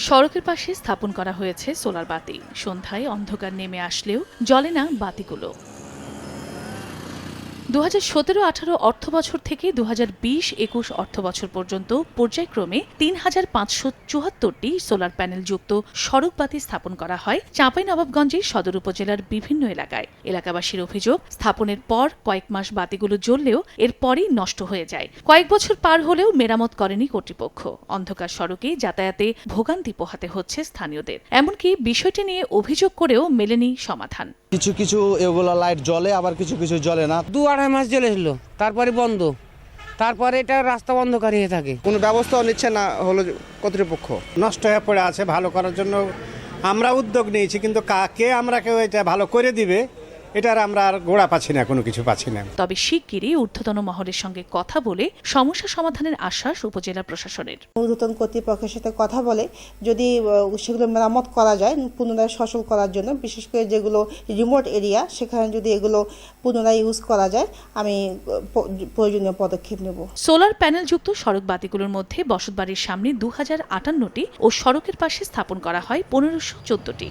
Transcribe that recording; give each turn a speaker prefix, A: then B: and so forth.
A: সড়কের পাশে স্থাপন করা হয়েছে সোলার বাতি। সন্ধ্যায় অন্ধকার নেমে আসলেও জ্বলে না বাতিগুলো। 2017-18 অর্থবছর থেকে 2020-21 অর্থবছর পর্যন্ত পর্যায়ক্রমে ৩,৫৭৪টি সোলার প্যানেলযুক্ত সড়ক বাতি স্থাপন করা হয় চাঁপাইনবাবগঞ্জের সদর উপজেলার বিভিন্ন এলাকায়। এলাকাবাসীর অভিযোগ, স্থাপনের পর কয়েক মাস বাতিগুলো জ্বললেও এরপরই নষ্ট হয়ে যায়। কয়েক বছর পার হলেও মেরামত করেনি কর্তৃপক্ষ। অন্ধকার সড়কে যাতায়াতে ভোগান্তি পোহাতে হচ্ছে স্থানীয়দের। এমনকি বিষয়টি নিয়ে অভিযোগ করেও মেলেনি সমাধান।
B: কিছু কিছু এগুলো লাইট জ্বলে, আবার কিছু কিছু জ্বলে না।
C: 2-2.5 মাস জ্বলেছিল, তারপরে বন্ধ, তারপরে এটা রাস্তা অন্ধকার হয়ে থাকে।
D: কোনো ব্যবস্থাও নিচ্ছে না হলো কর্তৃপক্ষ।
E: নষ্ট হয়ে পড়ে আছে, ভালো করার জন্য আমরা উদ্যোগ নিয়েছি, কিন্তু কাকে আমরা কেউ এটা ভালো করে দিবে এটার আমরা আর গোড়া পাচ্ছি না, কোনো কিছু পাচ্ছি না।
A: তবে শিগগিরই ঊর্ধ্বতন মহলের সঙ্গে কথা বলে সমস্যা সমাধানের আশ্বাস উপজেলা প্রশাসনের।
F: ঊর্ধ্বতন কর্তৃপক্ষের সাথে কথা বলে যদি সেগুলো মেরামত করা যায়, পুনরায় সচল করার জন্য, বিশেষ করে যেগুলো রিমোট এরিয়া সেখানে যদি এগুলো পুনরায় ইউজ করা যায়, আমি প্রয়োজনীয় পদক্ষেপ নেব।
A: সোলার প্যানেলযুক্ত সড়ক বাতিগুলোর মধ্যে বসতবাড়ির সামনে 2058টি ও সড়কের পাশে স্থাপন করা হয় 1514টি।